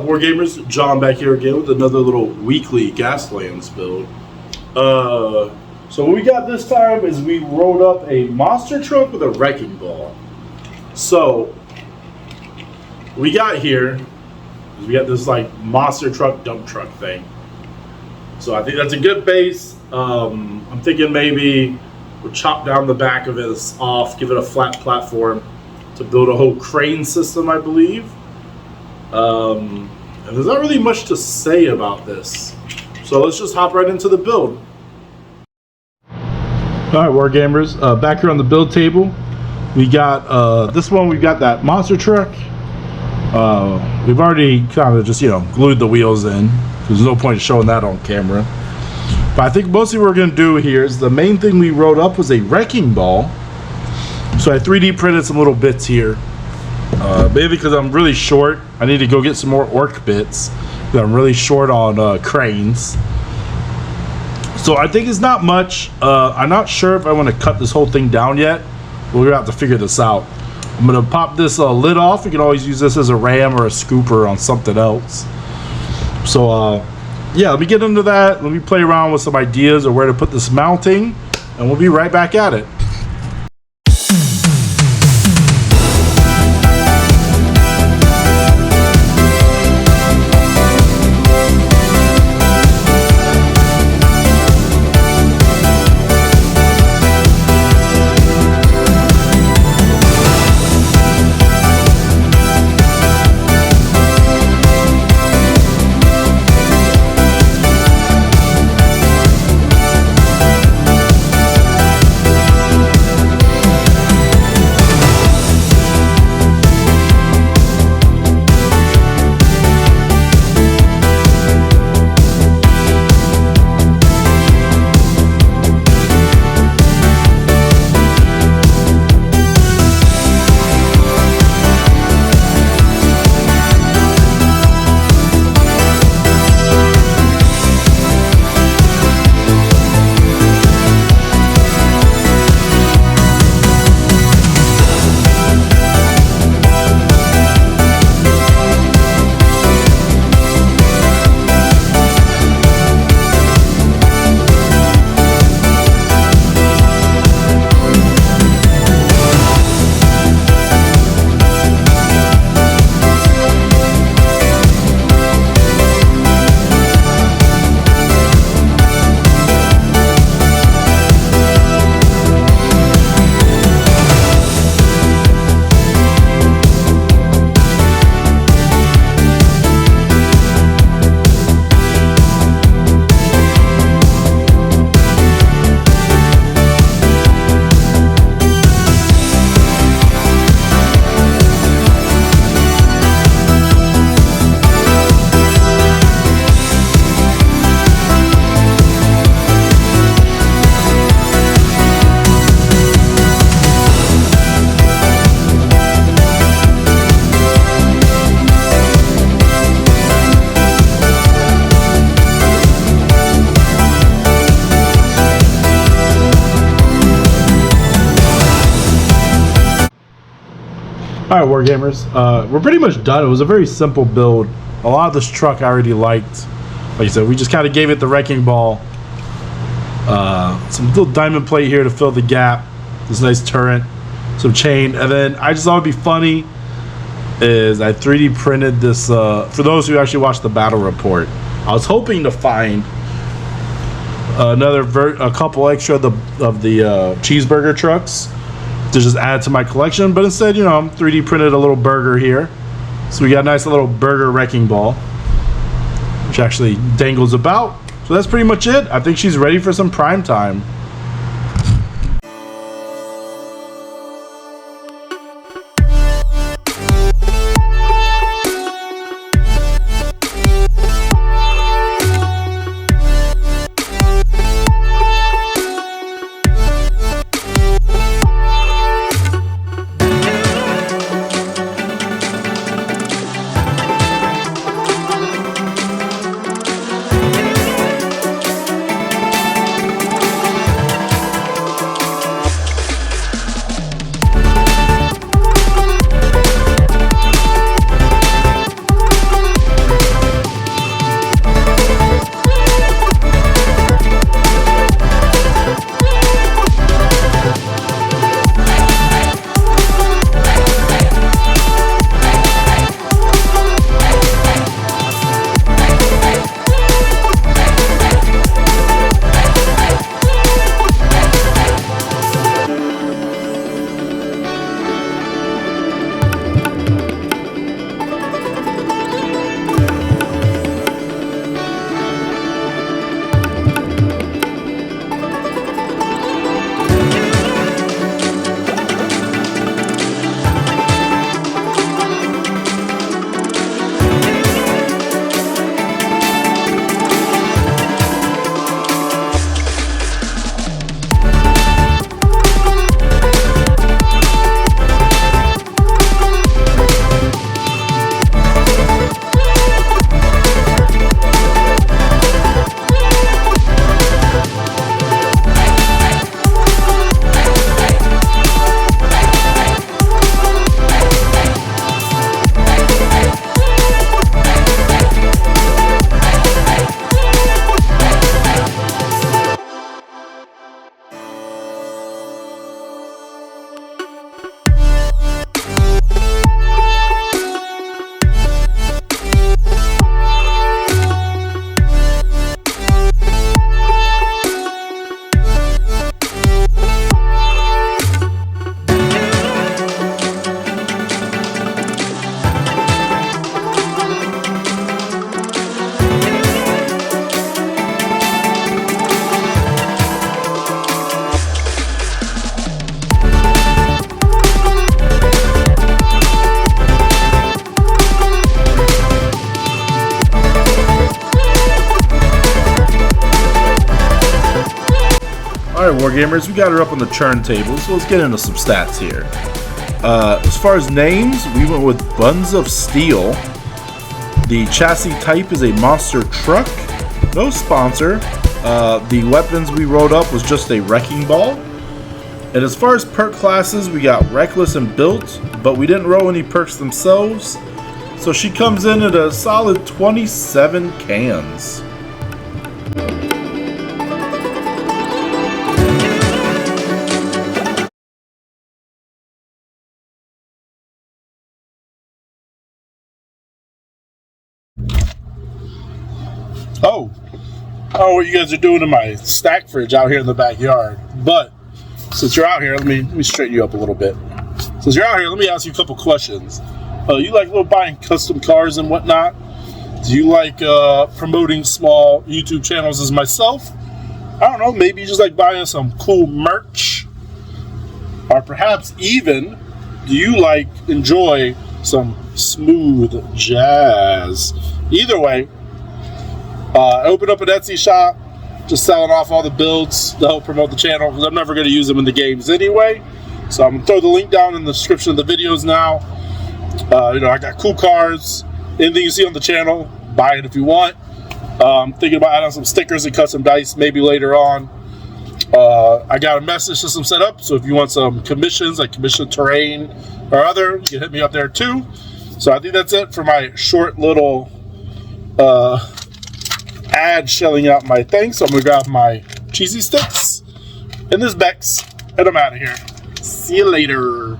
Wargamers? John back here again with another little weekly Gaslands build. So what we got this time is we rolled up a monster truck with a wrecking ball. So we got here, we got this like monster truck dump truck thing. So I think that's a good base. I'm thinking maybe we'll chop down the back of it off, give it a flat platform to build a whole crane system, I believe. And there's not really much to say about this. So let's just hop right into the build. Alright, Wargamers, back here on the build table, we got this one, we've got that monster truck. We've already kind of just, glued the wheels in. There's no point showing that on camera. But I think mostly what we're going to do here is the main thing we wrote up was a wrecking ball. So I 3D printed some little bits here. Maybe because I'm really short, I need to go get some more orc bits. I'm really short on cranes. So I think it's not much. I'm not sure if I want to cut this whole thing down yet. We're going to have to figure this out. I'm going to pop this lid off. You can always use this as a ram or a scooper on something else. So yeah, let me get into that. Let me play around with some ideas of where to put this mounting, and we'll be right back at it. Alright, Wargamers, we're pretty much done. It was a very simple build. A lot of this truck I already liked. Like I said, we just kind of gave it the wrecking ball. Some little diamond plate here to fill the gap. This nice turret. Some chain. And then I just thought it'd be funny is I 3D printed this, for those who actually watched the battle report. I was hoping to find a couple extra of the cheeseburger trucks to just add to my collection, but instead, I'm 3D printed a little burger here. So we got a nice little burger wrecking ball, which actually dangles about. So that's pretty much it. I think she's ready for some prime time. Alright, Wargamers, we got her up on the turntable, so let's get into some stats here. As far as names, we went with BUNS of Steel. The chassis type is a monster truck. No sponsor. The weapons we rolled up was just a wrecking ball. And as far as perk classes, we got Reckless and Built, but we didn't roll any perks themselves. So she comes in at a solid 27 cans. Oh, I don't know what you guys are doing in my stack fridge out here in the backyard, but since you're out here, let me straighten you up a little bit. Since you're out here, let me ask you a couple questions. You like buying custom cars and whatnot? Do you like promoting small YouTube channels as myself? I don't know, maybe you just like buying some cool merch? Or perhaps even, do you like enjoy some smooth jazz? Either way, I opened up an Etsy shop, just selling off all the builds to help promote the channel, because I'm never going to use them in the games anyway. So I'm going to throw the link down in the description of the videos now. I got cool cars, anything you see on the channel, buy it if you want. Thinking about adding some stickers and custom dice maybe later on. I got a message system set up, so if you want some commissions, like commission terrain or other, you can hit me up there too. So I think that's it for my short little ad shelling out my thing. So I'm gonna grab my cheesy sticks and this Bex, and I'm out of here. See you later.